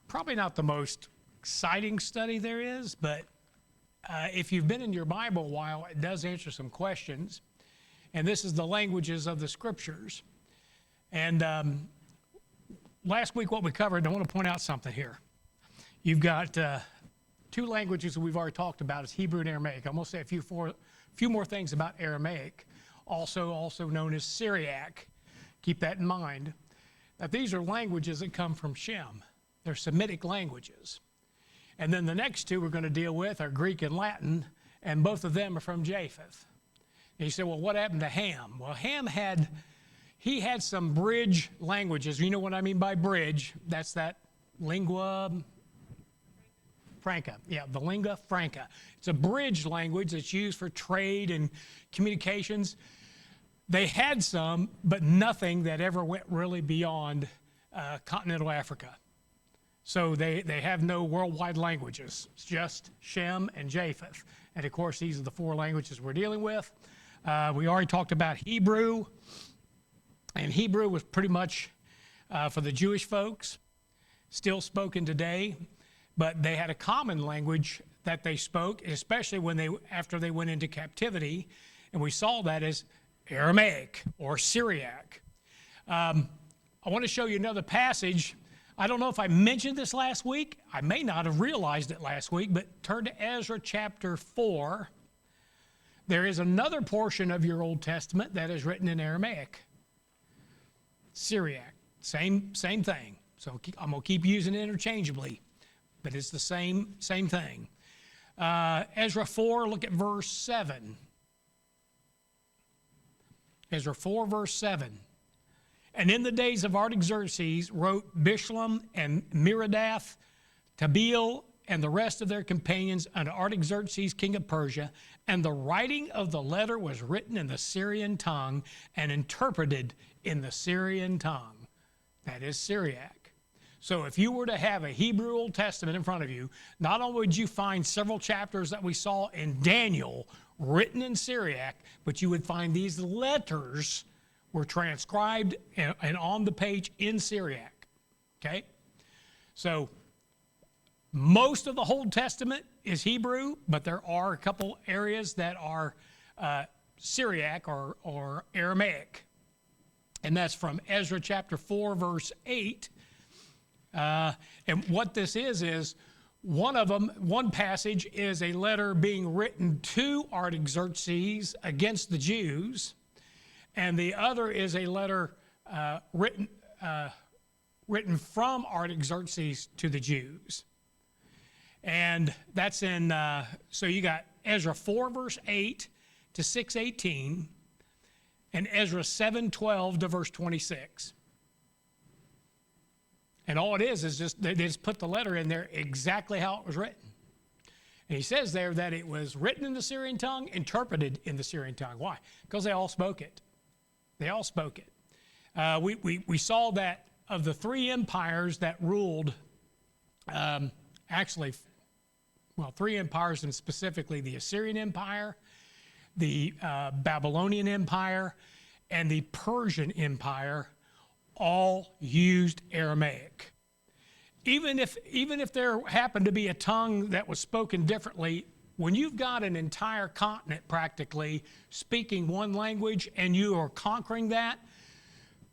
probably not the most exciting study there is, but if you've been in your Bible a while, it does answer some questions. And this is the languages of the scriptures. And last week what we covered, I want to point out something here. You've got two languages that we've already talked about, is Hebrew and Aramaic. I'm going to say a few more things about Aramaic, also known as Syriac. Keep that in mind. That these are languages that come from Shem. They're Semitic languages. And then the next two we're going to deal with are Greek and Latin, and both of them are from Japheth. And you say, well, what happened to Ham? Well, Ham had some bridge languages. You know what I mean by bridge? That's that lingua franca. Yeah, the lingua franca. It's a bridge language that's used for trade and communications. They had some, but nothing that ever went really beyond continental Africa. So they have no worldwide languages. It's just Shem and Japheth. And of course, these are the four languages we're dealing with. We already talked about Hebrew. And Hebrew was pretty much for the Jewish folks, still spoken today. But they had a common language that they spoke, especially after they went into captivity. And we saw that as Aramaic or Syriac. I want to show you another passage. I don't know if I mentioned this last week. I may not have realized it last week, but turn to Ezra chapter 4. There is another portion of your Old Testament that is written in Aramaic. Syriac, same thing. So I'm going to keep using it interchangeably, but it's the same thing. Ezra 4, look at verse 7. Ezra 4, verse 7. And in the days of Artaxerxes wrote Bishlam and Meridath, Tabeel, and the rest of their companions unto Artaxerxes, king of Persia. And the writing of the letter was written in the Syrian tongue and interpreted in the Syrian tongue. That is Syriac. So if you were to have a Hebrew Old Testament in front of you, not only would you find several chapters that we saw in Daniel written in Syriac, but you would find these letters were transcribed and on the page in Syriac. Okay? So most of the Old Testament is Hebrew, but there are a couple areas that are Syriac or Aramaic. And that's from Ezra chapter 4, verse 8. And what this is one passage is a letter being written to Artaxerxes against the Jews, and the other is a letter written from Artaxerxes to the Jews. And that's in, so you got Ezra 4, verse 8 to 6:18, and Ezra 7:12 to verse 26. And all it is just, they just put the letter in there exactly how it was written. And he says there that it was written in the Syrian tongue, interpreted in the Syrian tongue. Why? Because they all spoke it. They all spoke it. We saw that of the three empires that ruled, three empires, and specifically the Assyrian Empire, the Babylonian Empire, and the Persian Empire, all used Aramaic. Even if there happened to be a tongue that was spoken differently, when you've got an entire continent practically speaking one language and you are conquering that,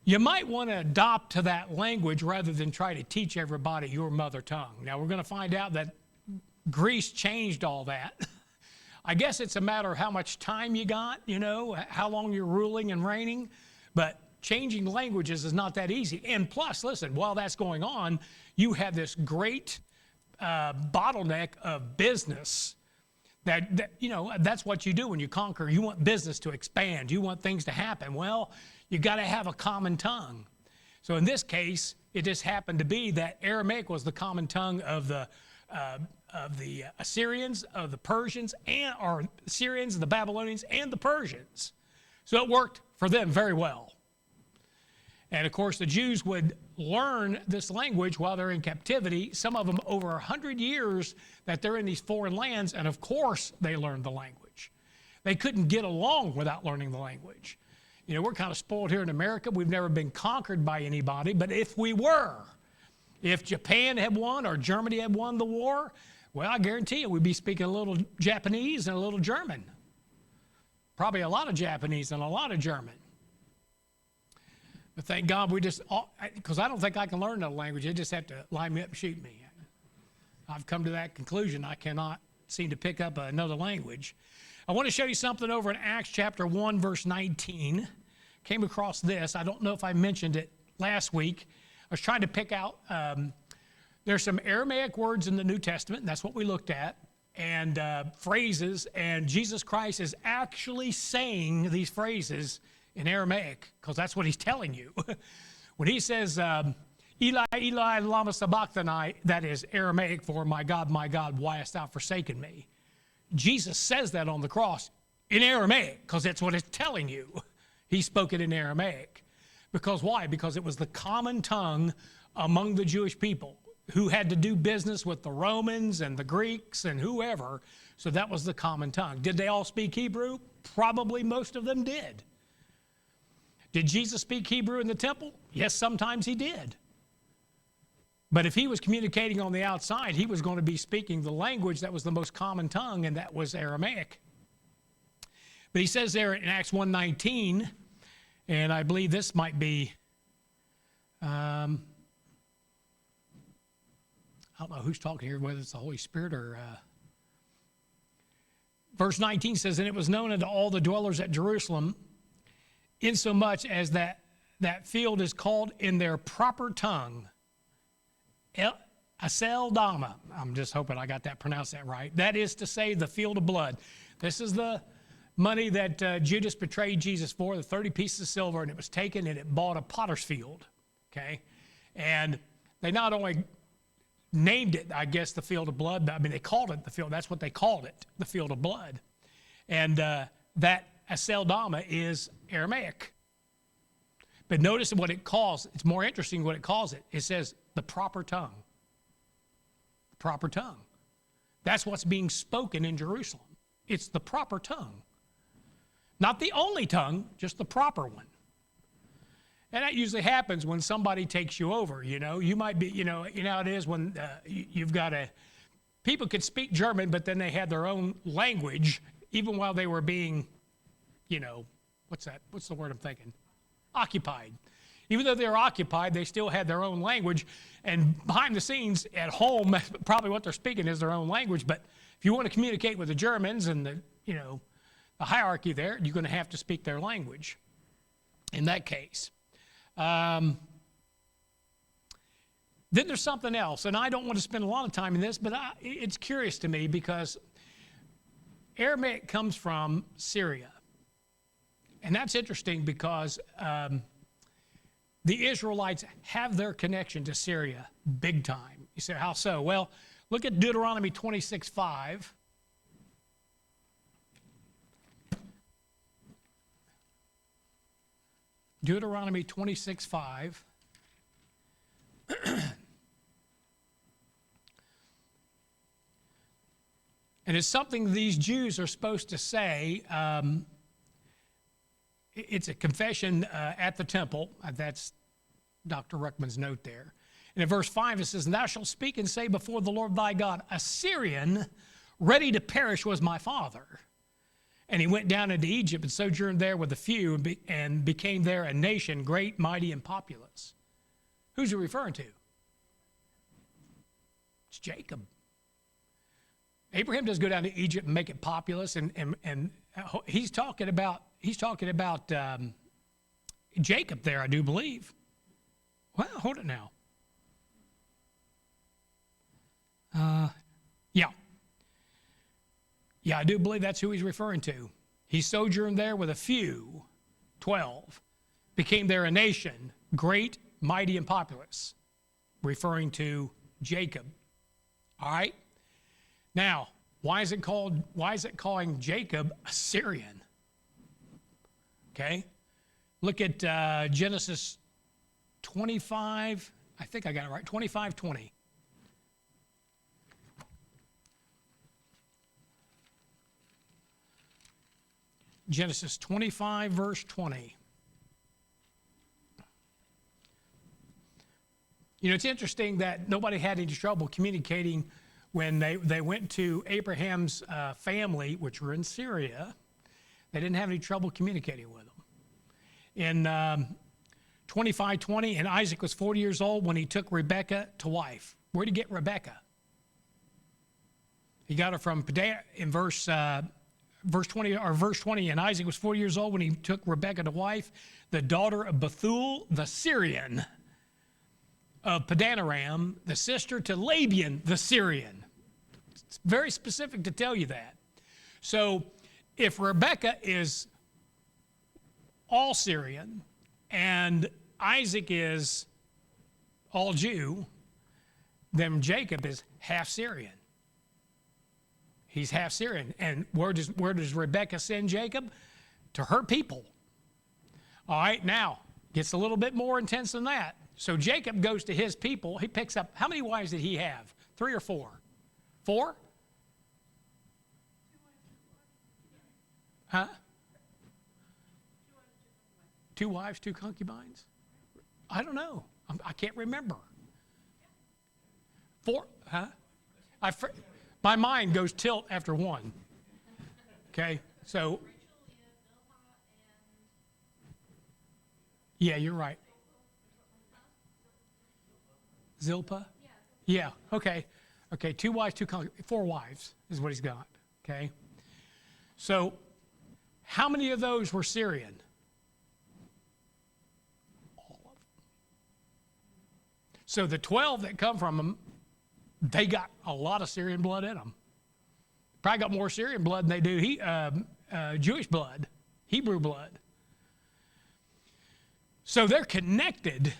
you might want to adopt to that language rather than try to teach everybody your mother tongue. Now we're going to find out that Greece changed all that. I guess it's a matter of how much time you got, how long you're ruling and reigning, but changing languages is not that easy. And plus, listen, while that's going on, you have this great bottleneck of business that's what you do when you conquer. You want business to expand. You want things to happen. Well, you got to have a common tongue. So in this case, it just happened to be that Aramaic was the common tongue of the Assyrians, of the Persians, or Syrians, the Babylonians, and the Persians. So it worked for them very well. And of course, the Jews would learn this language while they're in captivity, some of them over 100 years that they're in these foreign lands, and of course they learned the language. They couldn't get along without learning the language. We're kind of spoiled here in America. We've never been conquered by anybody, but if we were, If Japan had won or Germany had won the war, well, I guarantee you we'd be speaking a little Japanese and a little German. Probably a lot of Japanese and a lot of German. But thank God we just, because I don't think I can learn another language. They just have to line me up and shoot me. I've come to that conclusion. I cannot seem to pick up another language. I want to show you something over in Acts chapter 1, verse 19. Came across this. I don't know if I mentioned it last week. I was trying to pick out, there's some Aramaic words in the New Testament, and that's what we looked at, and phrases, and Jesus Christ is actually saying these phrases in Aramaic, because that's what he's telling you. When he says, Eli, Eli, lama sabachthani, that is Aramaic for my God, why hast thou forsaken me? Jesus says that on the cross in Aramaic, because that's what it's telling you. He spoke it in Aramaic. Because why? Because it was the common tongue among the Jewish people who had to do business with the Romans and the Greeks and whoever. So that was the common tongue. Did they all speak Hebrew? Probably most of them did. Did Jesus speak Hebrew in the temple? Yes, sometimes he did. But if he was communicating on the outside, he was going to be speaking the language that was the most common tongue, and that was Aramaic. But he says there in Acts 1:19, and I believe this might be, I don't know who's talking here, whether it's the Holy Spirit or... Verse 19 says, and it was known unto all the dwellers at Jerusalem, insomuch as that field is called in their proper tongue, Aceldama. I'm just hoping I got that pronounced that right. That is to say, the field of blood. This is the money that Judas betrayed Jesus for, the 30 pieces of silver, and it was taken and it bought a potter's field. Okay? And they not only named it, I guess, the field of blood, but I mean, they called it the field. That's what they called it, the field of blood. And that Aceldama is Aramaic. But notice what it calls, it's more interesting what it calls it. It says the proper tongue. The proper tongue. That's what's being spoken in Jerusalem. It's the proper tongue. Not the only tongue, just the proper one. And that usually happens when somebody takes you over, you know. You might be, you know it is when you've got people could speak German, but then they had their own language, even while they were being, you know, what's that? What's the word I'm thinking? Occupied. Even though they were occupied, they still had their own language. And behind the scenes, at home, probably what they're speaking is their own language. But if you want to communicate with the Germans and the hierarchy there, you're going to have to speak their language in that case. Then there's something else, and I don't want to spend a lot of time in this, but it's curious to me because Aramaic comes from Syria. And that's interesting because the Israelites have their connection to Syria big time. You say, how so? Well, look at Deuteronomy 26:5. Deuteronomy 26:5. And it's something these Jews are supposed to say. It's a confession at the temple. That's Dr. Ruckman's note there. And in verse 5 it says, and thou shalt speak and say before the Lord thy God, a Syrian ready to perish was my father. And he went down into Egypt and sojourned there with a few and became there a nation great, mighty, and populous. Who's he referring to? It's Jacob. Abraham does go down to Egypt and make it populous, and he's talking about Jacob there, I do believe. Well, hold it now. Yeah, I do believe that's who he's referring to. He sojourned there with a few, 12, became there a nation, great, mighty, and populous, referring to Jacob. All right? Now, why is it calling Jacob a Syrian? Okay? Look at Genesis 25, I think I got it right, 25:20. Genesis 25, verse 20. You know, it's interesting that nobody had any trouble communicating when they went to Abraham's family, which were in Syria. They didn't have any trouble communicating with them. In 25:20, and Isaac was 40 years old when he took Rebekah to wife. Where'd he get Rebekah? He got her from Padan in verse 20, and Isaac was 40 years old when he took Rebekah to wife, the daughter of Bethuel the Syrian of Padanaram, the sister to Laban the Syrian. It's very specific to tell you that. So if Rebekah is all Syrian and Isaac is all Jew, then Jacob is half Syrian. He's half Syrian. And where does Rebekah send Jacob? To her people. All right, now, gets a little bit more intense than that. So Jacob goes to his people. He picks up, how many wives did he have? 3 or 4? 4? Huh? 2 wives, 2 concubines? I don't know. I can't remember. 4? Huh? My mind goes tilt after 1. Okay, so. Yeah, you're right. Zilpah? Yeah, okay. Okay, 2 wives, 4 wives is what he's got, okay? So, how many of those were Syrian? All of them. So the 12 that come from them, they got a lot of Syrian blood in them. Probably got more Syrian blood than they do Jewish blood, Hebrew blood. So they're connected.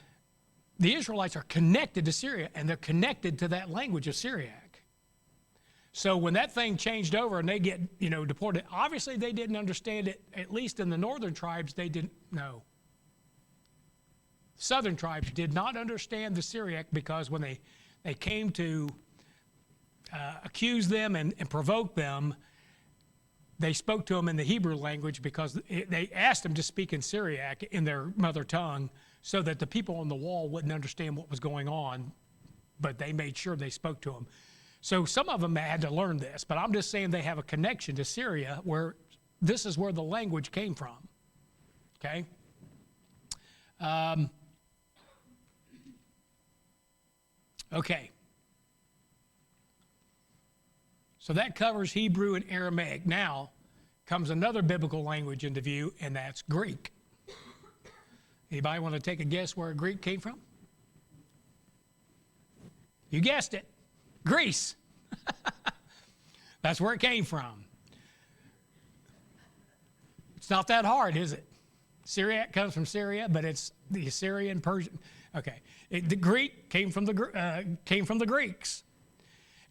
The Israelites are connected to Syria, and they're connected to that language of Syriac. So when that thing changed over and they get, deported, obviously they didn't understand it, at least in the northern tribes, they didn't know. Southern tribes did not understand the Syriac because when they came to accuse them and provoke them, they spoke to them in the Hebrew language because they asked them to speak in Syriac, in their mother tongue, so that the people on the wall wouldn't understand what was going on, but they made sure they spoke to them. So some of them had to learn this, but I'm just saying they have a connection to Syria where this is where the language came from, okay? Okay. So that covers Hebrew and Aramaic. Now comes another biblical language into view, and that's Greek. Anybody want to take a guess where Greek came from? You guessed it. Greece. That's where it came from. It's not that hard, is it? Syriac comes from Syria, but it's the Assyrian, Persian. Okay. The Greek came from the Greeks.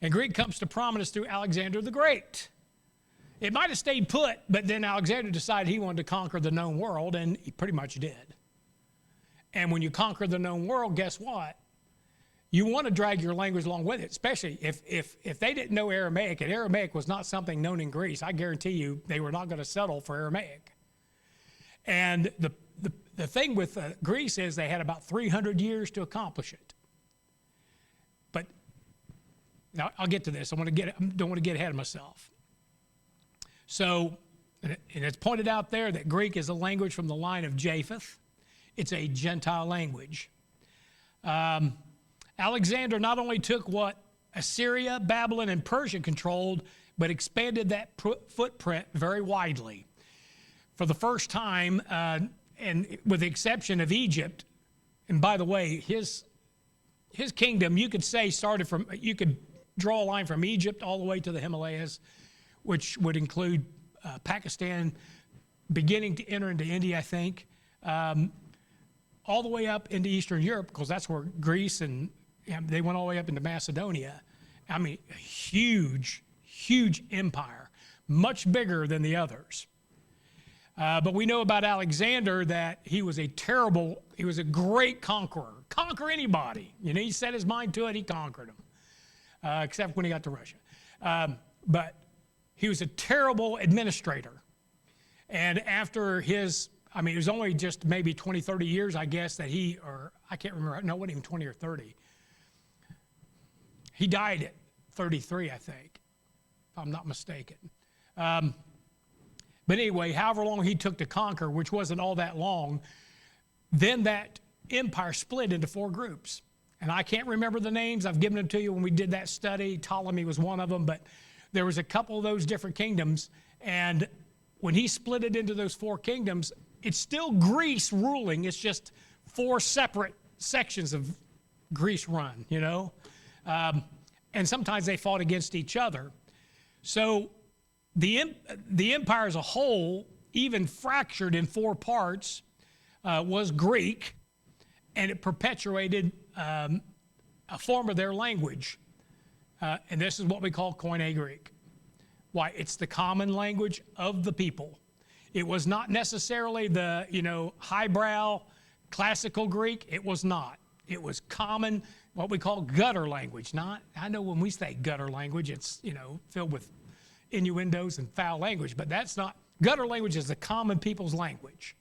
And Greek comes to prominence through Alexander the Great. It might have stayed put, but then Alexander decided he wanted to conquer the known world, and he pretty much did. And when you conquer the known world, guess what? You want to drag your language along with it, especially if they didn't know Aramaic, and Aramaic was not something known in Greece. I guarantee you they were not going to settle for Aramaic. And the thing with Greece is they had about 300 years to accomplish it. But now I'll get to this. I don't want to get ahead of myself. So, and it's pointed out there that Greek is a language from the line of Japheth. It's a Gentile language. Alexander not only took what Assyria, Babylon, and Persia controlled, but expanded that footprint very widely. For the first time, and with the exception of Egypt, and by the way, his kingdom, you could say, you could draw a line from Egypt all the way to the Himalayas, which would include Pakistan, beginning to enter into India, I think, all the way up into Eastern Europe, because that's where Greece and they went all the way up into Macedonia. I mean, a huge, huge empire, much bigger than the others. But we know about Alexander that he was a great conqueror. Conquer anybody. He set his mind to it, he conquered them. Except when he got to Russia. But he was a terrible administrator. And after it was only just maybe 20, 30 years, I guess, that I can't remember, no, it wasn't even 20 or 30, He died at 33, I think, if I'm not mistaken. But anyway, however long he took to conquer, which wasn't all that long, then that empire split into 4 groups. And I can't remember the names. I've given them to you when we did that study. Ptolemy was one of them, but there was a couple of those different kingdoms. And when he split it into those 4 kingdoms, it's still Greece ruling. It's just 4 separate sections of Greece run, you know. And sometimes they fought against each other. So the empire as a whole, even fractured in 4 parts, was Greek, and it perpetuated a form of their language. And this is what we call Koine Greek. Why? It's the common language of the people. It was not necessarily the, highbrow classical Greek. It was not. It was common, what we call gutter language. I know when we say gutter language, it's, filled with innuendos and foul language, but that's not. Gutter language is the common people's language.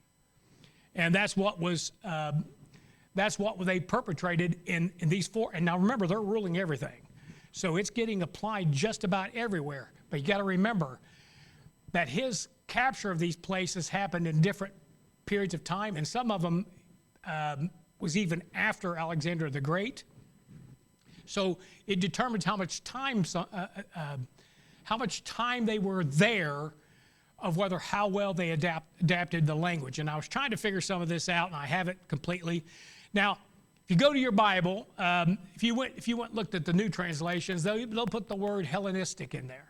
And that's what they perpetrated in these 4. And now remember, they're ruling everything. So it's getting applied just about everywhere. But you got to remember that his capture of these places happened in different periods of time, and some of them was even after Alexander the Great. So it determines how much time they were there, of how well they adapted the language. And I was trying to figure some of this out, and I haven't completely. Now, if you go to your Bible, if you went and looked at the new translations, they'll put the word Hellenistic in there.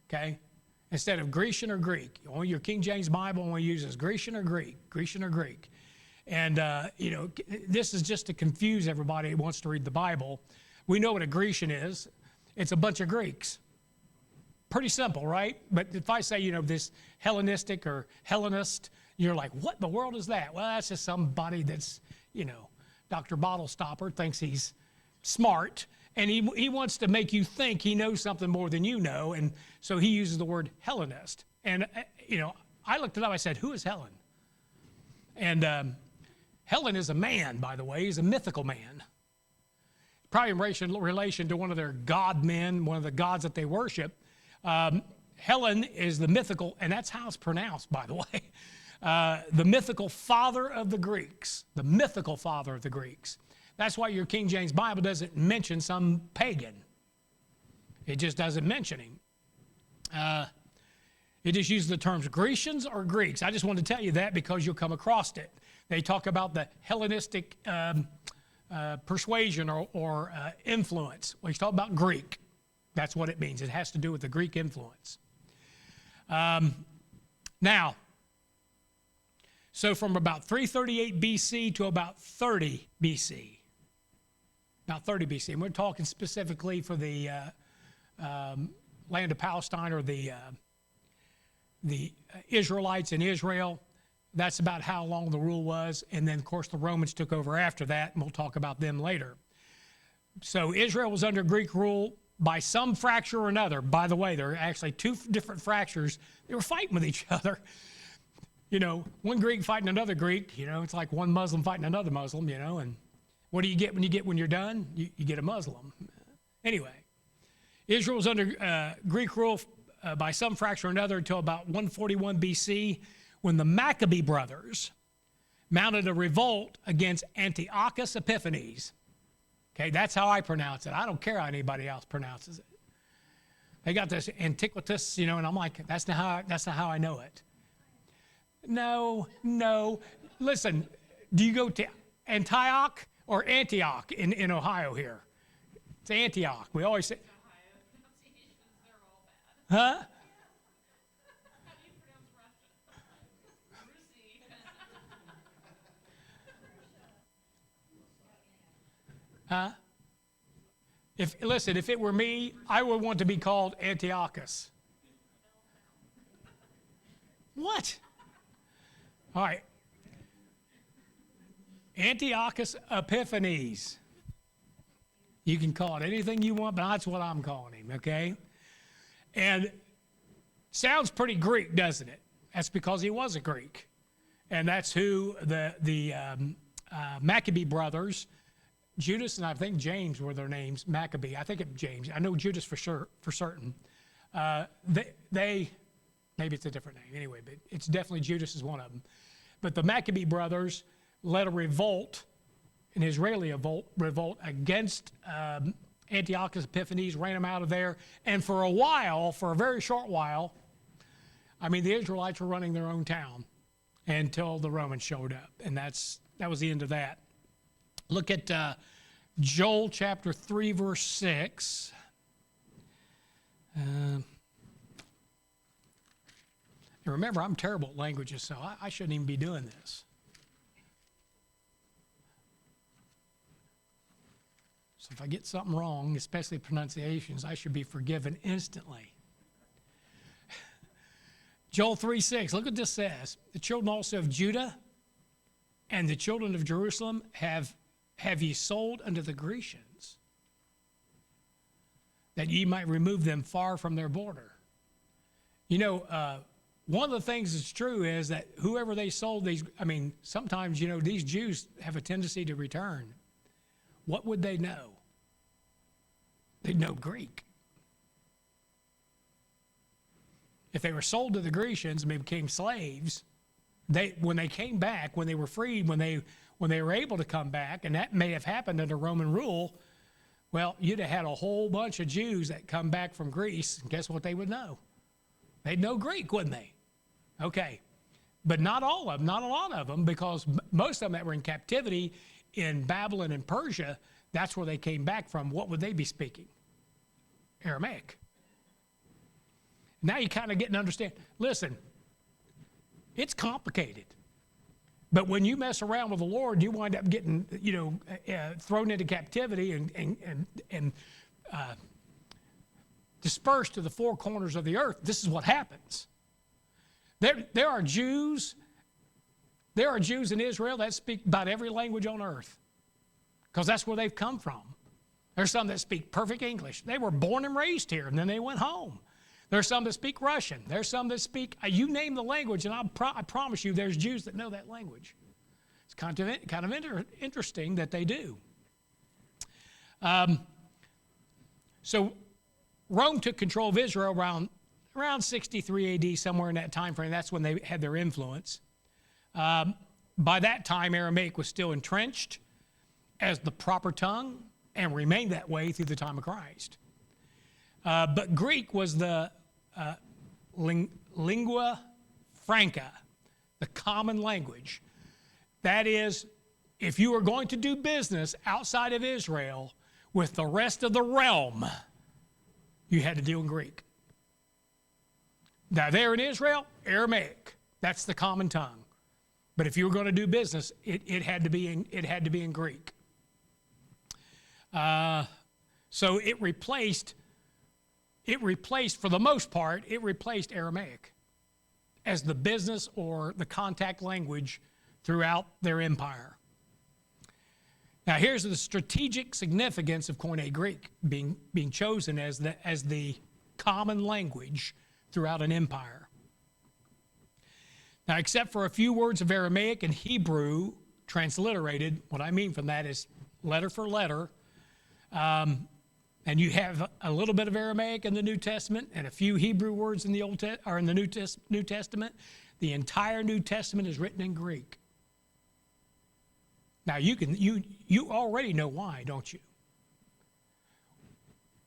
Okay? Instead of Grecian or Greek. Only your King James Bible only uses Grecian or Greek, Grecian or Greek. And, this is just to confuse everybody who wants to read the Bible. We know what a Grecian is. It's a bunch of Greeks. Pretty simple, right? But if I say, this Hellenistic or Hellenist, you're like, what in the world is that? Well, that's just somebody that's, Dr. Bottle Stopper thinks he's smart, and he wants to make you think he knows something more than you know, and so he uses the word Hellenist. And, I looked it up. I said, who is Helen? And Helen is a man, by the way. He's a mythical man. Probably in relation to one of their god men, one of the gods that they worship. Helen is the mythical, and that's how it's pronounced, by the way. The mythical father of the Greeks. The mythical father of the Greeks. That's why your King James Bible doesn't mention some pagan. It just doesn't mention him. It just uses the terms Grecians or Greeks. I just want to tell you that because you'll come across it. They talk about the Hellenistic persuasion or influence. Well, he's talking about Greek. That's what it means. It has to do with the Greek influence. Now, so from about 338 BC to about 30 BC. About 30 BC. And we're talking specifically for the land of Palestine, or the Israelites in Israel. That's about how long the rule was. And then, of course, the Romans took over after that, and we'll talk about them later. So Israel was under Greek rule by some fracture or another. By the way, there are actually 2 different fractures. They were fighting with each other. One Greek fighting another Greek. It's like one Muslim fighting another Muslim, and what do you get when you're done? You get a Muslim. Anyway, Israel was under Greek rule by some fracture or another until about 141 BC, when the Maccabee brothers mounted a revolt against Antiochus Epiphanes. Okay, that's how I pronounce it. I don't care how anybody else pronounces it. They got this Antiquitas, and I'm like, that's not how I know it. No. Listen, do you go to Antioch or Antioch in Ohio here? It's Antioch. We always say. Huh? How do you pronounce Russian? Huh? If it were me, I would want to be called Antiochus. What? All right. Antiochus Epiphanes. You can call it anything you want, but that's what I'm calling him, okay? And sounds pretty Greek, doesn't it? That's because he was a Greek. And that's who the Maccabee brothers Judas and I think James were their names. Maccabee. I think it's James. I know Judas for sure, for certain. They maybe it's a different name anyway, but it's definitely Judas is one of them. But the Maccabee brothers led a revolt, an Israeli revolt against Antiochus Epiphanes, ran him out of there. And for a while, for a very short while, I mean, the Israelites were running their own town until the Romans showed up. And that was the end of that. Look at Joel chapter 3, verse 6. And remember, I'm terrible at languages, so I shouldn't even be doing this. So if I get something wrong, especially pronunciations, I should be forgiven instantly. Joel 3:6, look what this says. The children also of Judah and the children of Jerusalem have ye sold unto the Grecians, that ye might remove them far from their border. You know, one of the things that's true is that whoever they sold these, I mean, sometimes, you know, these Jews have a tendency to return. What would they know? They'd know Greek. If they were sold to the Grecians and they became slaves, when they came back, when they were freed, when they were able to come back, and that may have happened under Roman rule, well, you'd have had a whole bunch of Jews that come back from Greece, and guess what they would know? They'd know Greek, wouldn't they? Okay. But not all of them, not a lot of them, because most of them that were in captivity in Babylon and Persia, that's where they came back from. What would they be speaking? Aramaic. Now you kind of get and understand. Listen, it's complicated. But when you mess around with the Lord, you wind up getting, you know, thrown into captivity and dispersed to the four corners of the earth. This is what happens. There are Jews in Israel that speak about every language on earth, because that's where they've come from. There's some that speak perfect English. They were born and raised here, and then they went home. There's some that speak Russian. There's some that speak, you name the language, and I promise you there's Jews that know that language. It's kind of interesting that they do. So Rome took control of Israel around 63 AD, somewhere in that time frame. That's when they had their influence. By that time, Aramaic was still entrenched as the proper tongue and remained that way through the time of Christ. But Greek was the lingua franca, the common language. That is, if you were going to do business outside of Israel with the rest of the realm, you had to deal in Greek. Now, there in Israel, Aramaic. That's the common tongue. But if you were going to do business, it had to be in Greek. So it replaced, for the most part, it replaced Aramaic as the business or the contact language throughout their empire. Now, here's the strategic significance of Koine Greek being chosen as the common language throughout an empire. Now, except for a few words of Aramaic and Hebrew transliterated, what I mean from that is letter for letter, and you have a little bit of Aramaic in the New Testament and a few Hebrew words in the New Testament. The entire New Testament is written in Greek. Now you already know why, don't you?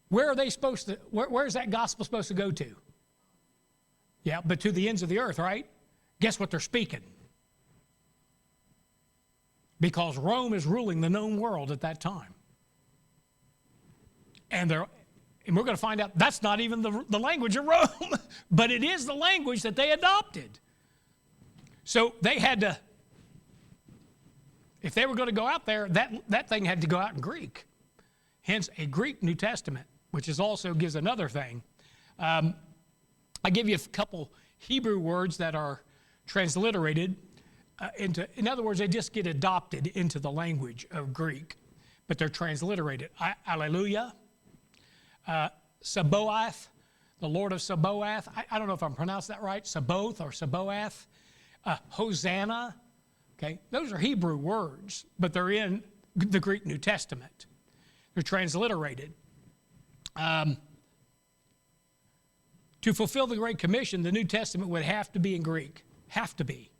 Where are they supposed to? Where's that gospel supposed to go to? Yeah, but to the ends of the earth, right? Guess what they're speaking? Because Rome is ruling the known world at that time. And we're going to find out that's not even the language of Rome, but it is the language that they adopted. So they had to, if they were going to go out there, that thing had to go out in Greek. Hence a Greek New Testament, which also gives another thing. I give you a couple Hebrew words that are transliterated in other words, they just get adopted into the language of Greek, but they're transliterated. Alleluia. Sabaoth, the Lord of Sabaoth. I don't know if I'm pronouncing that right. Sabaoth or Sabaoth. Hosanna. Okay, those are Hebrew words, but they're in the Greek New Testament. They're transliterated. To fulfill the Great Commission, the New Testament would have to be in Greek. Have to be.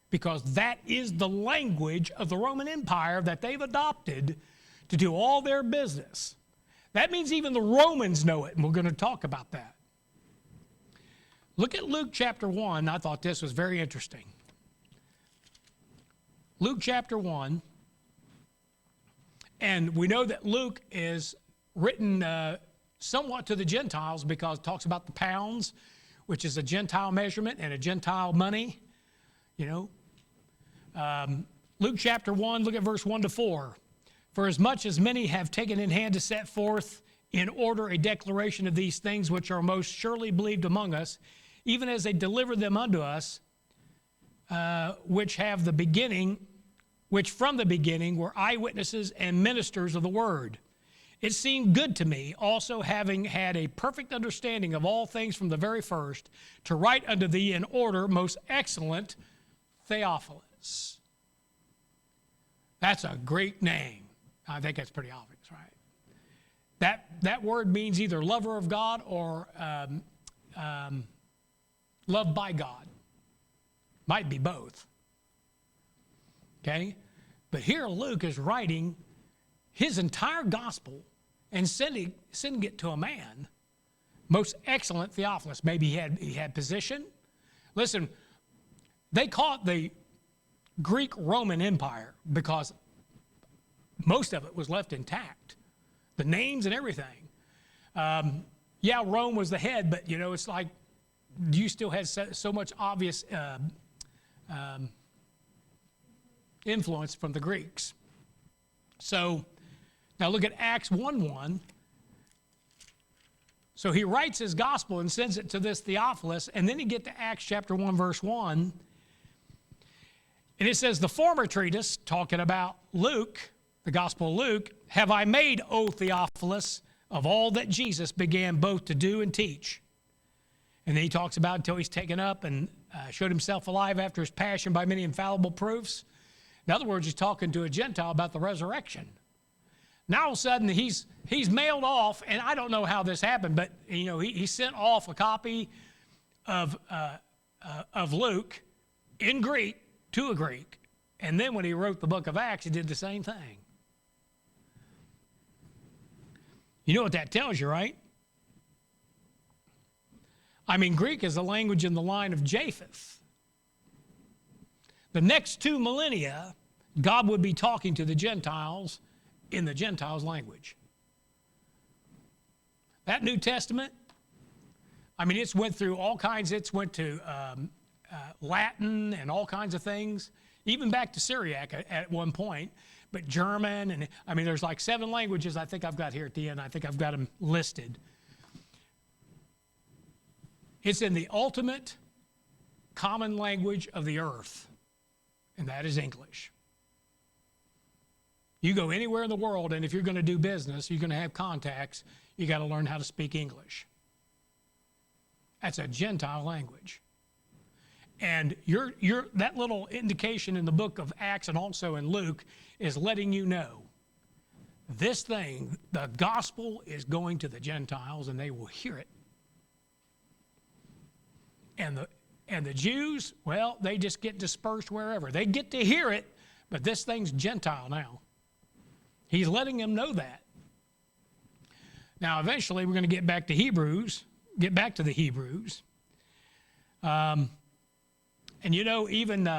Because that is the language of the Roman Empire that they've adopted to do all their business. That means even the Romans know it, and we're going to talk about that. Look at Luke chapter 1. I thought this was very interesting. Luke chapter 1. And we know that Luke is written somewhat to the Gentiles because it talks about the pounds, which is a Gentile measurement and a Gentile money. You know, Luke chapter 1, look at verse 1 to 4. For as much as many have taken in hand to set forth in order a declaration of these things which are most surely believed among us, even as they delivered them unto us, which from the beginning were eyewitnesses and ministers of the word. It seemed good to me, also having had a perfect understanding of all things from the very first, to write unto thee in order, most excellent Theophilus. That's a great name. I think that's pretty obvious, right? That word means either lover of God or loved by God. Might be both. Okay? But here Luke is writing his entire gospel and sending it to a man, most excellent Theophilus. Maybe he had position. Listen, they call it the Greek-Roman Empire because most of it was left intact. The names and everything. Yeah, Rome was the head, but you know, it's like you still had so much obvious influence from the Greeks. So now look at Acts 1:1. So he writes his gospel and sends it to this Theophilus, and then you get to Acts chapter 1, verse 1. And it says, the former treatise, talking about Luke, the gospel of Luke, have I made, O Theophilus, of all that Jesus began both to do and teach. And then he talks about until he's taken up and showed himself alive after his passion by many infallible proofs. In other words, he's talking to a Gentile about the resurrection. Now all of a sudden he's mailed off, and I don't know how this happened, but you know he sent off a copy of Luke in Greek to a Greek, and then when he wrote the book of Acts, he did the same thing. You know what that tells you, right? I mean, Greek is a language in the line of Japheth. The next 2 millennia, God would be talking to the Gentiles in the Gentiles' language. That New Testament, I mean, it's went through all kinds. It's went to Latin and all kinds of things, even back to Syriac at one point, but German, and I mean, there's like 7 languages I think I've got here at the end. I think I've got them listed. It's in the ultimate common language of the earth, and that is English. You go anywhere in the world, and if you're going to do business, you're going to have contacts, you got to learn how to speak English. That's a Gentile language. And that little indication in the book of Acts and also in Luke is letting you know this thing, the gospel is going to the Gentiles, and they will hear it. And the Jews, well, they just get dispersed wherever. They get to hear it, but this thing's Gentile now. He's letting them know that. Now, eventually, we're going to get back to the Hebrews. And you know, even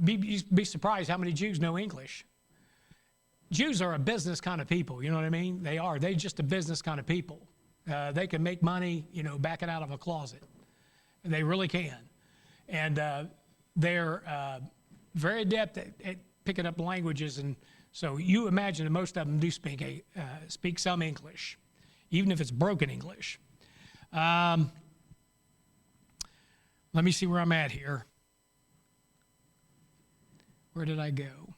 be surprised how many Jews know English. Jews are a business kind of people, you know what I mean? They are. They're just a business kind of people. They can make money, you know, backing out of a closet. They really can. And they're very adept at picking up languages. And so you imagine that most of them do speak some English, even if it's broken English. Let me see where I'm at here. Where did I go?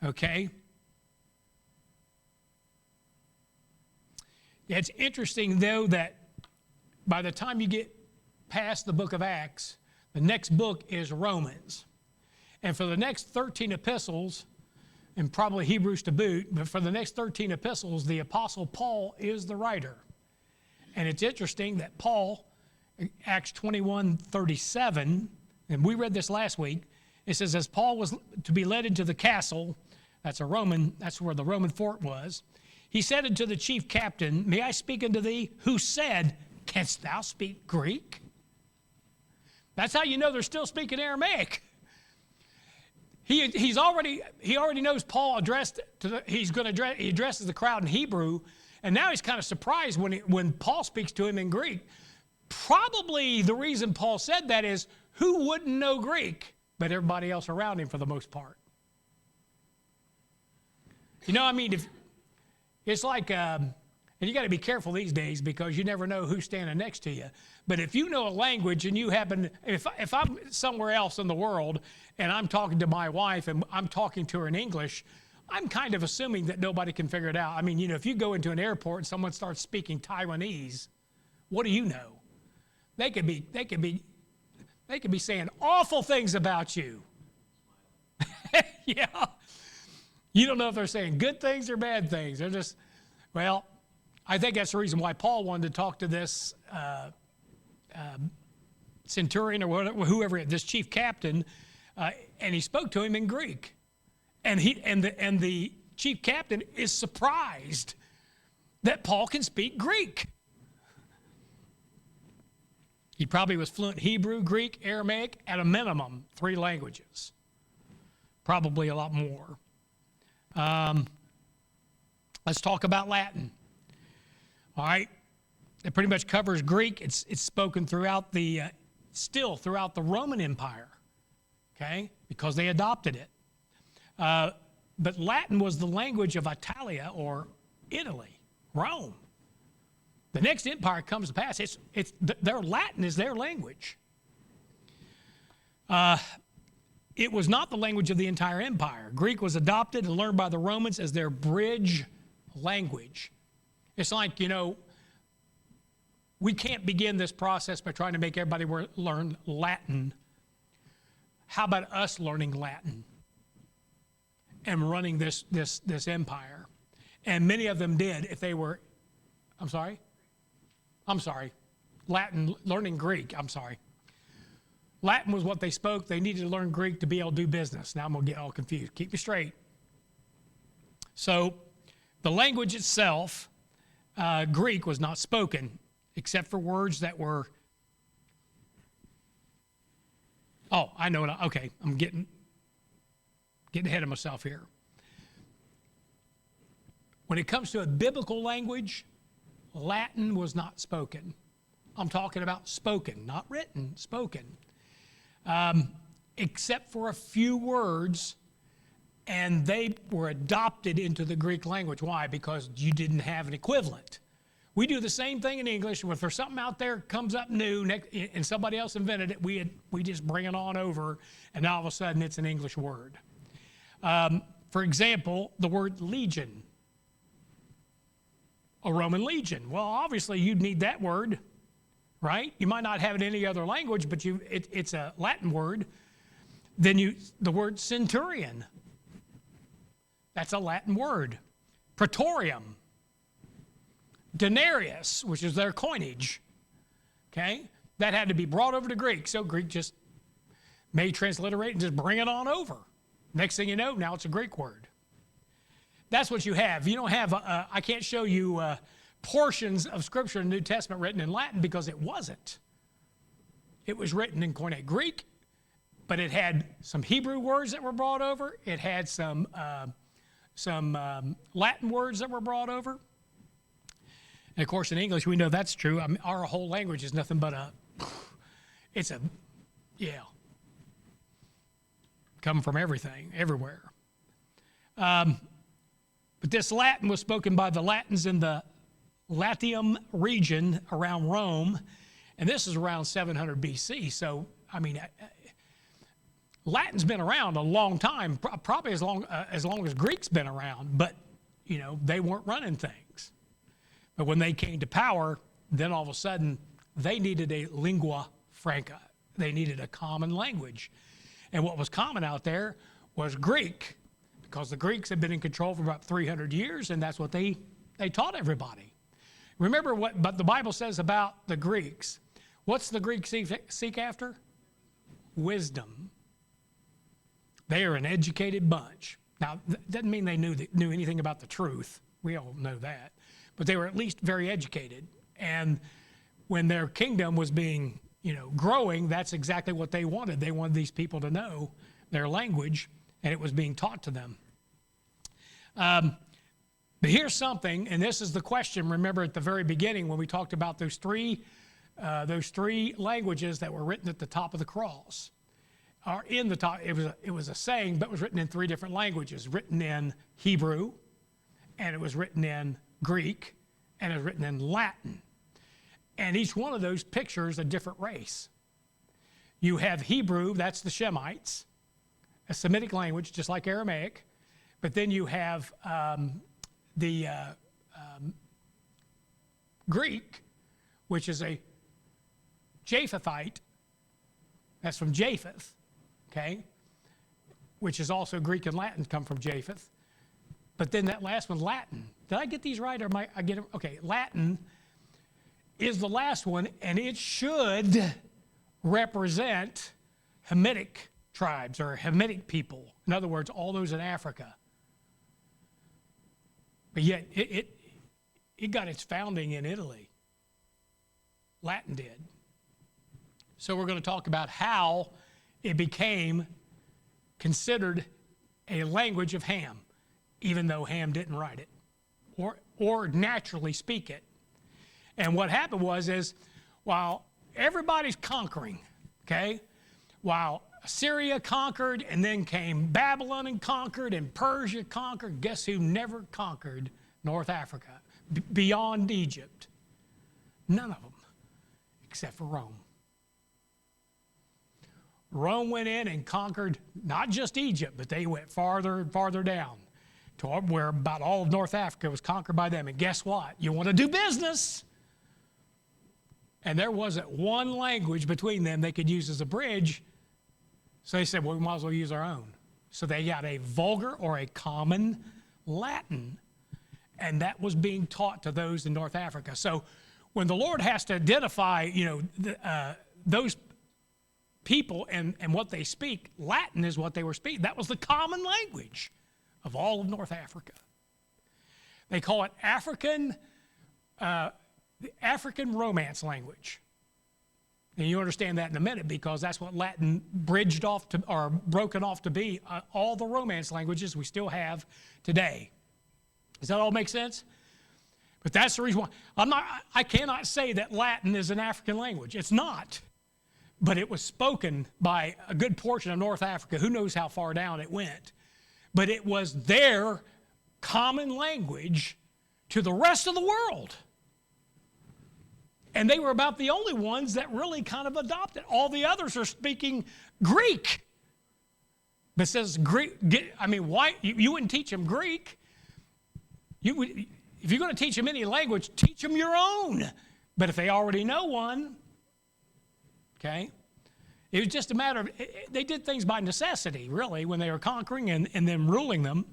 Okay. Yeah, it's interesting, though, that by the time you get past the book of Acts, the next book is Romans. And for the next 13 epistles, and probably Hebrews to boot, but for the next 13 epistles, the Apostle Paul is the writer. And it's interesting that Paul, Acts 21:37, and we read this last week, it says, as Paul was to be led into the castle, that's where the Roman fort was, he said unto the chief captain, may I speak unto thee? Who said, canst thou speak Greek? That's how you know they're still speaking Aramaic. He already knows Paul he addresses the crowd in Hebrew, and now he's kind of surprised when Paul speaks to him in Greek. Probably the reason Paul said that is, who wouldn't know Greek but everybody else around him for the most part? You know, I mean, it's like, and you got to be careful these days because you never know who's standing next to you. But if you know a language and you happen, if I'm somewhere else in the world and I'm talking to my wife and I'm talking to her in English, I'm kind of assuming that nobody can figure it out. I mean, you know, if you go into an airport and someone starts speaking Taiwanese, what do you know? They could be saying awful things about you. Yeah. You don't know if they're saying good things or bad things. They're just, well, I think that's the reason why Paul wanted to talk to this centurion or whatever, whoever, this chief captain, and he spoke to him in Greek. And the chief captain is surprised that Paul can speak Greek. He probably was fluent Hebrew, Greek, Aramaic, at a minimum, 3 languages. Probably a lot more. Let's talk about Latin. All right. It pretty much covers Greek. It's spoken still throughout the Roman Empire, okay, because they adopted it. But Latin was the language of Italia or Italy, Rome. The next empire comes to pass. Their Latin is their language. It was not the language of the entire empire. Greek was adopted and learned by the Romans as their bridge language. It's like, you know, we can't begin this process by trying to make everybody learn Latin. How about us learning Latin and running this empire? And many of them did if they were, I'm sorry, Latin, learning Greek, I'm sorry. Latin was what they spoke. They needed to learn Greek to be able to do business. Now I'm going to get all confused. Keep me straight. So the language itself, Greek, was not spoken except for words that were, oh, I know it. Okay, I'm getting ahead of myself here. When it comes to a biblical language, Latin was not spoken. I'm talking about spoken, not written, spoken. Except for a few words, and they were adopted into the Greek language. Why? Because you didn't have an equivalent. We do the same thing in English. If there's something out there comes up new and somebody else invented it, we just bring it on over, and now all of a sudden it's an English word. For example, the word legion. A Roman legion. Well, obviously you'd need that word, right? You might not have it in any other language, but it's a Latin word. Then the word centurion. That's a Latin word. Praetorium. Denarius, which is their coinage. Okay? That had to be brought over to Greek. So Greek just may transliterate and just bring it on over. Next thing you know, now it's a Greek word. That's what you have. You don't have, I can't show you portions of Scripture in the New Testament written in Latin because it wasn't. It was written in Koine Greek, but it had some Hebrew words that were brought over. It had some Latin words that were brought over. And of course, in English, we know that's true. I mean, our whole language is nothing but come from everything, everywhere. But this Latin was spoken by the Latins in the Latium region around Rome, and this is around 700 BC. So, I mean, Latin's been around a long time, probably as long as Greek's been around, but, you know, they weren't running things. But when they came to power, then all of a sudden, they needed a lingua franca. They needed a common language. And what was common out there was Greek, because the Greeks had been in control for about 300 years, and that's what they taught everybody. Remember but the Bible says about the Greeks. What's the Greeks seek after? Wisdom. They are an educated bunch. Now, that doesn't mean they knew anything about the truth. We all know that. But they were at least very educated. And when their kingdom was being, growing, that's exactly what they wanted. They wanted these people to know their language, and it was being taught to them. But here's something, and this is the question. Remember at the very beginning when we talked about those three languages that were written at the top of the cross, or in the top. It was a saying, but it was written in three different languages: written in Hebrew, and it was written in Greek, and it was written in Latin. And each one of those pictures a different race. You have Hebrew, that's the Shemites, a Semitic language, just like Aramaic. But then you have the Greek, which is a Japhethite. That's from Japheth, okay? Which is also Greek and Latin come from Japheth. But then that last one, Latin. Did I get these right, or I get them? Okay, Latin is the last one, and it should represent Hamitic tribes or Hamitic people. In other words, all those in Africa. But yet, it got its founding in Italy. Latin did. So we're going to talk about how it became considered a language of Ham, even though Ham didn't write it or naturally speak it. And what happened is while everybody's conquering, okay, while Assyria conquered, and then came Babylon and conquered, and Persia conquered, guess who never conquered North Africa beyond Egypt? None of them, except for Rome. Rome went in and conquered not just Egypt, but they went farther and farther down to where about all of North Africa was conquered by them. And guess what? You want to do business. And there wasn't one language between them they could use as a bridge. So they said, well, we might as well use our own. So they got a vulgar or a common Latin. And that was being taught to those in North Africa. So when the Lord has to identify, those people and what they speak, Latin is what they were speaking. That was the common language of all of North Africa. They call it the African Romance language. And you understand that in a minute, because that's what Latin bridged off to, or broken off to be, all the Romance languages we still have today. Does that all make sense? But that's the reason why I cannot say that Latin is an African language. It's not. But it was spoken by a good portion of North Africa. Who knows how far down it went? But it was their common language to the rest of the world. And they were about the only ones that really kind of adopted. All the others are speaking Greek. But it says Greek. Why? You wouldn't teach them Greek. If you're going to teach them any language, teach them your own. But if they already know one, okay? It was just a matter of, they did things by necessity, really, when they were conquering and then ruling them.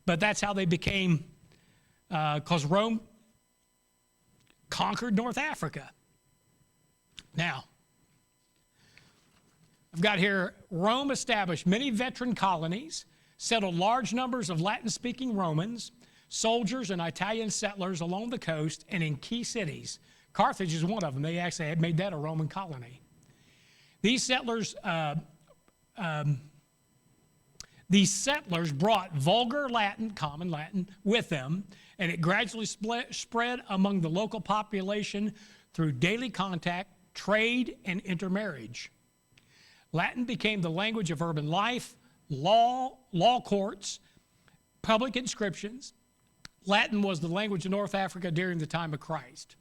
But that's how they became, because Rome conquered North Africa. Now, I've got here, Rome established many veteran colonies, settled large numbers of Latin-speaking Romans, soldiers, and Italian settlers along the coast and in key cities. Carthage is one of them. They actually had made that a Roman colony. These settlers brought vulgar Latin, common Latin, with them, and it gradually spread among the local population through daily contact, trade, and intermarriage. Latin became the language of urban life, law courts, public inscriptions. Latin was the language of North Africa during the time of Christ.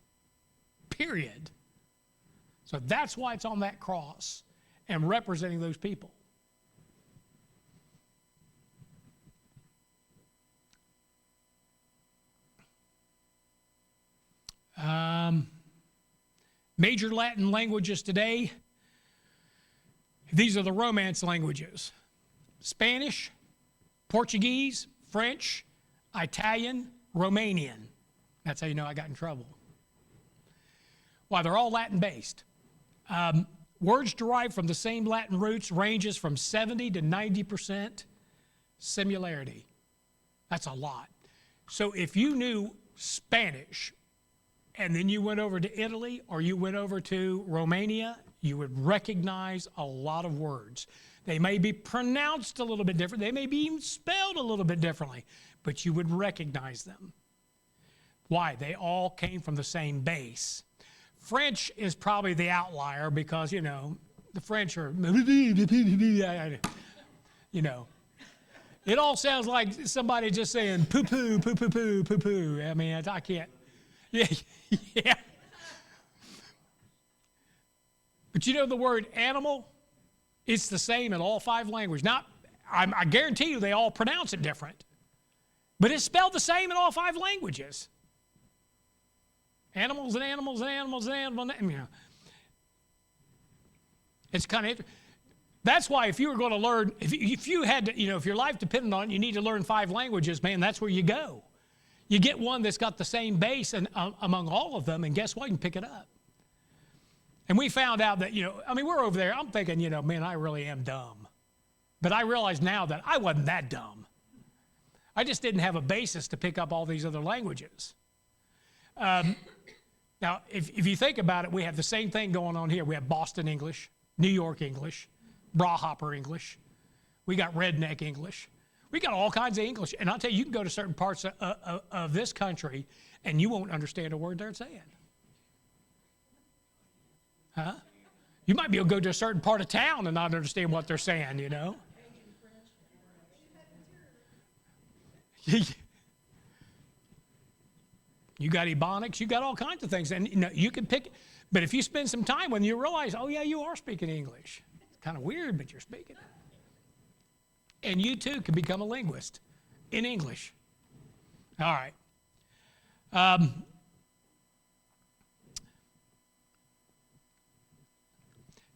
Period. So that's why it's on that cross and representing those people. Major Latin languages today These are the Romance languages: Spanish, Portuguese, French, Italian, Romanian. That's how you know I got in trouble. Why, they're all Latin-based. Words derived from the same Latin roots ranges from 70 to 90% similarity. That's a lot. So if you knew Spanish and then you went over to Italy or you went over to Romania, you would recognize a lot of words. They may be pronounced a little bit different. They may be even spelled a little bit differently, but you would recognize them. Why? They all came from the same base. French is probably the outlier because, you know, the French are, you know. It all sounds like somebody just saying poo-poo, poo-poo-poo, poo-poo. I mean, I can't. Yeah, yeah. But you know the word animal? It's the same in all 5 languages. Now, I guarantee you they all pronounce it different. But it's spelled the same in all 5 languages. Animals and animals and animals and animals. You know. It's kind of interesting. That's why if you were going to learn, if you had to, you know, if your life depended on it, you need to learn 5 languages, man, that's where you go. You get one that's got the same base and, among all of them, and guess what? You can pick it up. And we found out that, you know, I mean, we're over there. I'm thinking, you know, man, I really am dumb. But I realize now that I wasn't that dumb. I just didn't have a basis to pick up all these other languages. Now, if you think about it, we have the same thing going on here. We have Boston English, New York English, Brawhopper English. We got redneck English. We got all kinds of English. And I'll tell you, you can go to certain parts of this country and you won't understand a word they're saying. Huh? You might be able to go to a certain part of town and not understand what they're saying, you know. You got Ebonics, you got all kinds of things. And you know, you can pick, but if you spend some time when you realize, oh yeah, you are speaking English. It's kind of weird, but you're speaking it. And you too can become a linguist in English. All right.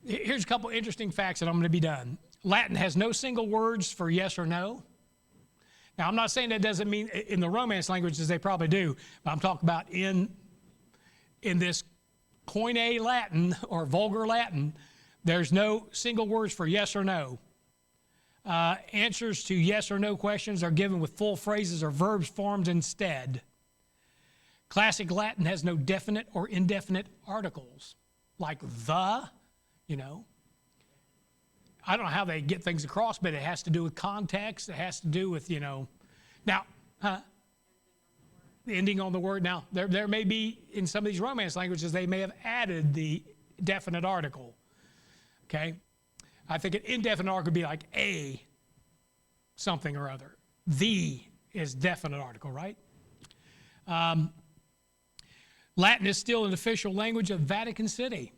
Here's a couple interesting facts and I'm going to be done. Latin has no single words for yes or no. Now, I'm not saying that doesn't mean in the Romance languages they probably do, but I'm talking about in this Koine Latin or vulgar Latin, there's no single words for yes or no. Answers to yes or no questions are given with full phrases or verbs formed instead. Classic Latin has no definite or indefinite articles, like the, you know. I don't know how they get things across, but it has to do with context. It has to do with, you know. Now, the ending on the word. Now, there may be, in some of these Romance languages, they may have added the definite article. Okay? I think an indefinite article would be like a something or other. The is definite article, right? Latin is still an official language of Vatican City.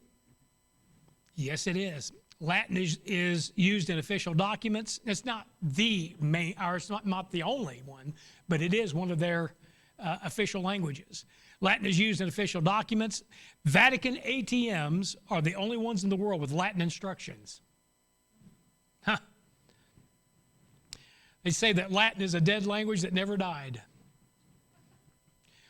Yes, it is. Latin is used in official documents. It's not the main, or it's not the only one, but it is one of their official languages. Latin is used in official documents. Vatican ATMs are the only ones in the world with Latin instructions. Huh. They say that Latin is a dead language that never died.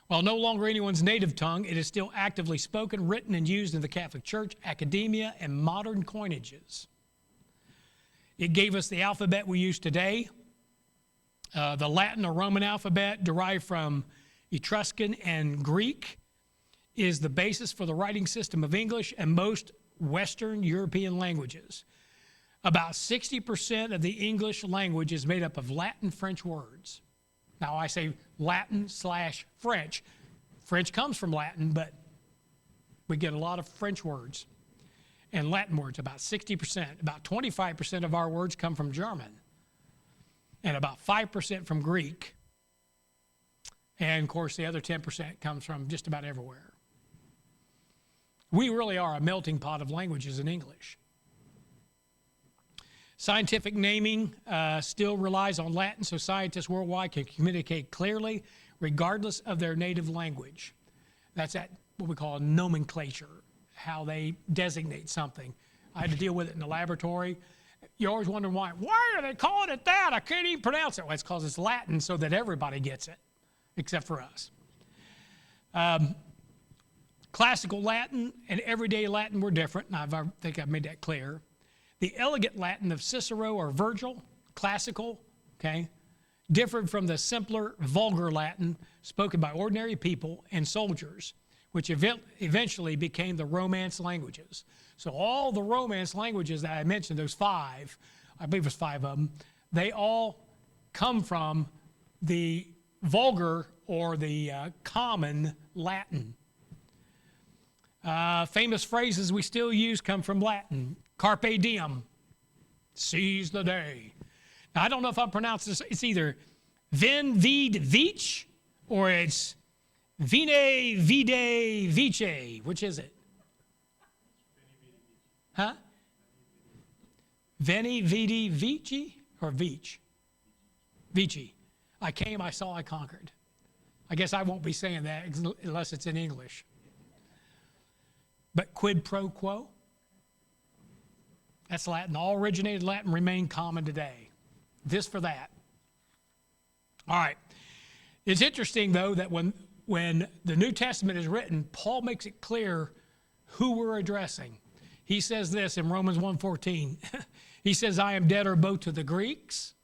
While no longer anyone's native tongue, it is still actively spoken, written, and used in the Catholic Church, academia, and modern coinages. It gave us the alphabet we use today. The Latin or Roman alphabet, derived from Etruscan and Greek, is the basis for the writing system of English and most Western European languages. About 60% of the English language is made up of Latin French words. Now, I say Latin/French. French comes from Latin, but we get a lot of French words and Latin words, about 60%. About 25% of our words come from German, and about 5% from Greek. And, of course, the other 10% comes from just about everywhere. We really are a melting pot of languages in English. Scientific naming still relies on Latin, so scientists worldwide can communicate clearly regardless of their native language. That's at what we call a nomenclature, how they designate something. I had to deal with it in the laboratory. You're always wondering why. Why are they calling it that? I can't even pronounce it. Well, it's because it's Latin so that everybody gets it, except for us. Classical Latin and everyday Latin were different, and I think I've made that clear. The elegant Latin of Cicero or Virgil, classical, okay, differed from the simpler, vulgar Latin spoken by ordinary people and soldiers, which eventually became the Romance languages. So all the Romance languages that I mentioned, those 5, I believe there's 5 of them, they all come from the vulgar or the common Latin. Famous phrases we still use come from Latin. Carpe diem, seize the day. Now, I don't know if I'm pronouncing this. It's either vin, vid, vici, or it's vine, vide, vice. Which is it? Huh? Veni, vidi, vici, or vici? Vici. I came, I saw, I conquered. I guess I won't be saying that unless it's in English. But quid pro quo? That's Latin. All originated Latin remain common today. This for that. All right. It's interesting, though, that when the New Testament is written, Paul makes it clear who we're addressing. He says this in Romans 1:14. He says, I am debtor both to the Greeks.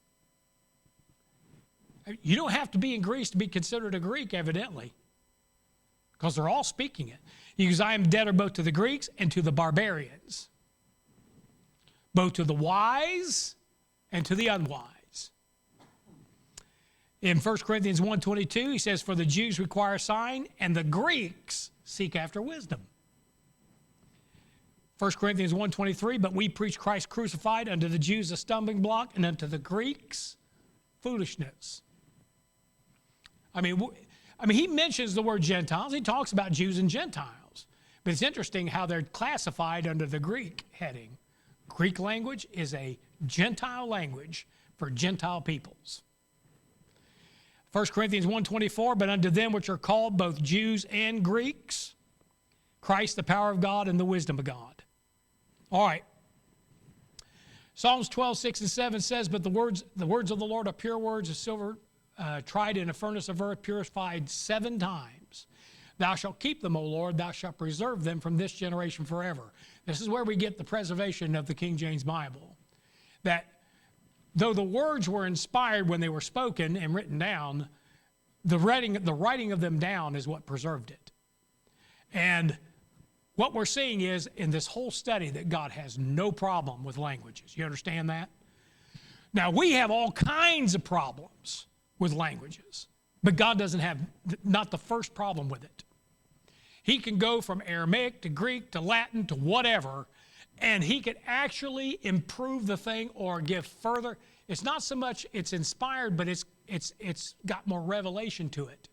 You don't have to be in Greece to be considered a Greek, evidently, because they're all speaking it. He goes, I am debtor both to the Greeks and to the barbarians, both to the wise and to the unwise. In 1 Corinthians 1:22, he says, for the Jews require a sign, and the Greeks seek after wisdom. 1 Corinthians 1:23, but we preach Christ crucified, unto the Jews a stumbling block, and unto the Greeks foolishness. I mean, he mentions the word Gentiles. He talks about Jews and Gentiles. But it's interesting how they're classified under the Greek heading. Greek language is a Gentile language for Gentile peoples. 1 Corinthians 1:24, but unto them which are called both Jews and Greeks, Christ the power of God and the wisdom of God. All right. Psalms 12:6-7 says, but the words of the Lord are pure words of silver, tried in a furnace of earth, purified 7 times. Thou shalt keep them, O Lord, thou shalt preserve them from this generation forever. This is where we get the preservation of the King James Bible. That though the words were inspired when they were spoken and written down, the writing of them down is what preserved it. And what we're seeing is in this whole study that God has no problem with languages. You understand that? Now, we have all kinds of problems with languages, but God doesn't have not the first problem with it. He can go from Aramaic to Greek to Latin to whatever, and he could actually improve the thing or give further. It's not so much it's inspired, but it's got more revelation to it.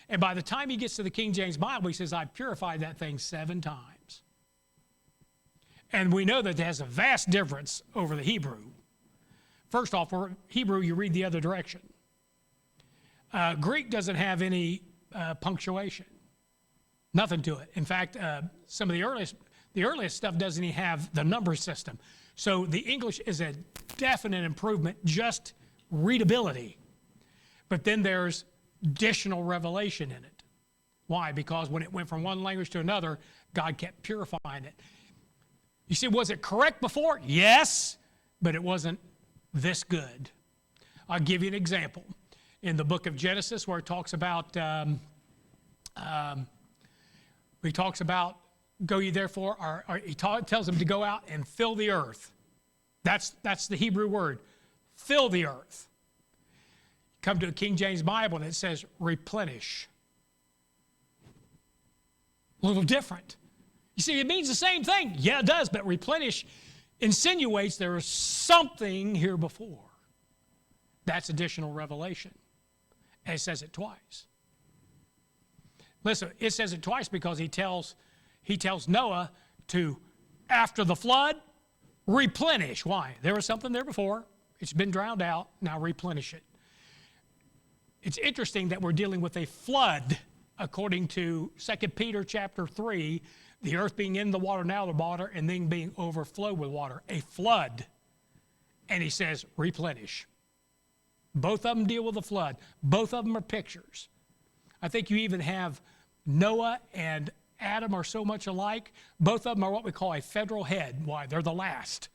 And by the time he gets to the King James Bible, he says, I purified that thing 7 times. And we know that it has a vast difference over the Hebrew. First off, for Hebrew, you read the other direction. Greek doesn't have any punctuation. Nothing to it. In fact, some of the earliest stuff doesn't even have the number system. So the English is a definite improvement, just readability. But then there's additional revelation in it. Why? Because when it went from one language to another, God kept purifying it. You see, was it correct before? Yes, but it wasn't this good. I'll give you an example. In the book of Genesis, where it talks about, go ye therefore, he tells them to go out and fill the earth. That's the Hebrew word, fill the earth. Come to a King James Bible and it says replenish. A little different. You see, it means the same thing. Yeah, it does, but replenish insinuates there is something here before. That's additional revelation. And it says it twice. Listen, it says it twice because he tells Noah to, after the flood, replenish. Why? There was something there before. It's been drowned out. Now replenish it. It's interesting that we're dealing with a flood according to 2 Peter chapter 3, The earth being in the water, now the water, and then being overflowed with water. A flood. And he says, replenish. Both of them deal with the flood. Both of them are pictures. I think you even have Noah and Adam are so much alike. Both of them are what we call a federal head. Why? They're the last,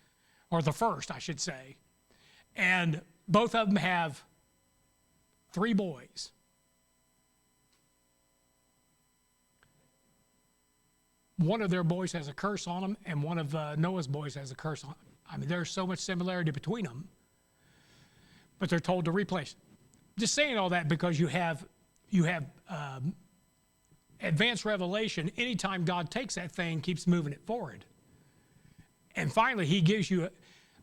or the first, I should say. And both of them have 3 boys. One of their boys has a curse on him, and one of Noah's boys has a curse on him. I mean, there's so much similarity between them, but they're told to replace. Just saying all that because you have advanced revelation. Anytime God takes that thing, keeps moving it forward, and finally He gives you.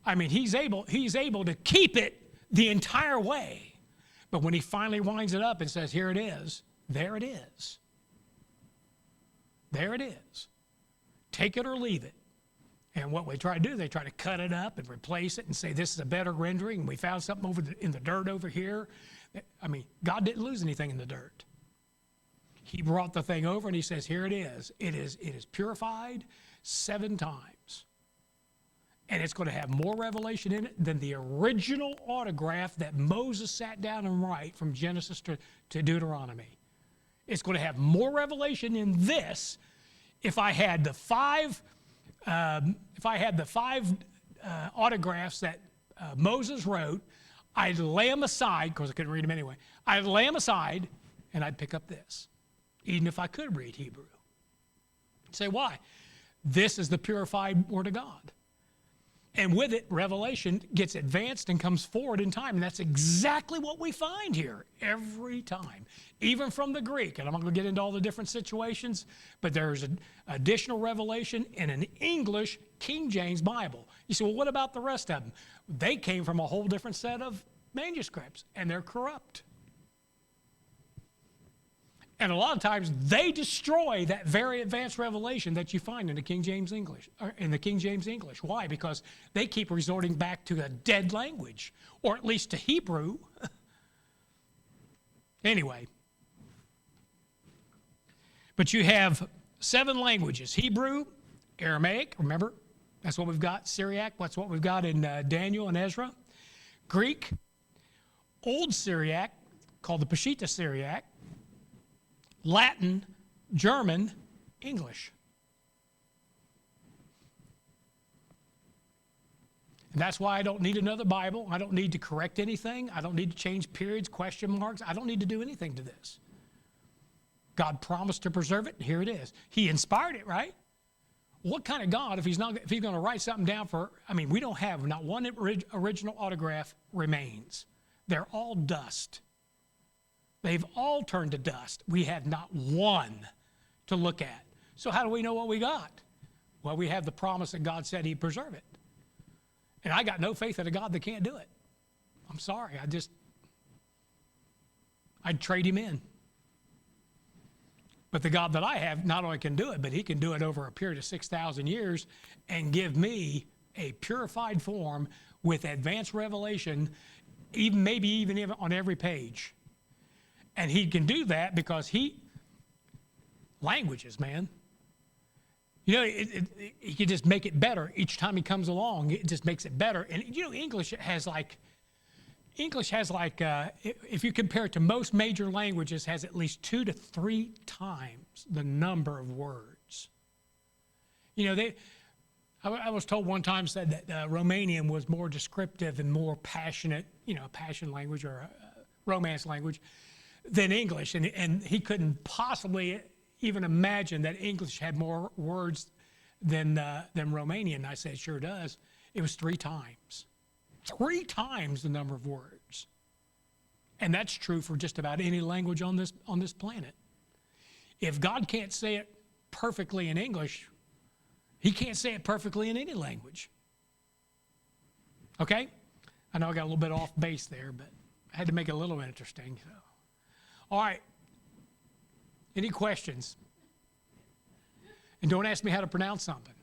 He's able to keep it the entire way, but when He finally winds it up and says, "Here it is," there it is. There it is. Take it or leave it. And what we try to do, they try to cut it up and replace it and say, this is a better rendering. We found something in the dirt over here. God didn't lose anything in the dirt. He brought the thing over and He says, here it is. It is purified 7 times. And it's going to have more revelation in it than the original autograph that Moses sat down and wrote from Genesis to Deuteronomy. It's going to have more revelation in this. If I had the 5 autographs that Moses wrote, I'd lay them aside, because I couldn't read them anyway. I'd lay them aside, and I'd pick up this, even if I could read Hebrew. Say, why? This is the purified Word of God. And with it, revelation gets advanced and comes forward in time. And that's exactly what we find here every time, even from the Greek. And I'm not going to get into all the different situations, but there's an additional revelation in an English King James Bible. You say, well, what about the rest of them? They came from a whole different set of manuscripts, and they're corrupt. And a lot of times they destroy that very advanced revelation that you find in the King James English. Why? Because they keep resorting back to a dead language, or at least to Hebrew. Anyway. But you have 7 languages: Hebrew, Aramaic, remember? That's what we've got. Syriac, that's what we've got in Daniel and Ezra. Greek, Old Syriac, called the Peshitta Syriac. Latin, German, English. And that's why I don't need another Bible. I don't need to correct anything. I don't need to change periods, question marks. I don't need to do anything to this. God promised to preserve it, and here it is. He inspired it, right? What kind of God, if he's going to write something down we don't have, not one original autograph remains. They're all dust. They've all turned to dust. We had not one to look at. So how do we know what we got? Well, we have the promise that God said He'd preserve it. And I got no faith in a God that can't do it. I'm sorry. I'd trade Him in. But the God that I have not only can do it, but He can do it over a period of 6,000 years and give me a purified form with advanced revelation, maybe even on every page. And He can do that because languages, man. You know, He can just make it better each time He comes along. It just makes it better. And you know, English has like, if you compare it to most major languages, has at least 2 to 3 times the number of words. You know, I was told one time said that Romanian was more descriptive and more passionate, passion language or romance language than English. And he couldn't possibly even imagine that English had more words than Romanian. I said, it sure does. It was 3 times. 3 times the number of words. And that's true for just about any language on this planet. If God can't say it perfectly in English, He can't say it perfectly in any language. Okay? I know I got a little bit off base there, but I had to make it a little interesting. So. All right. Any questions? And don't ask me how to pronounce something.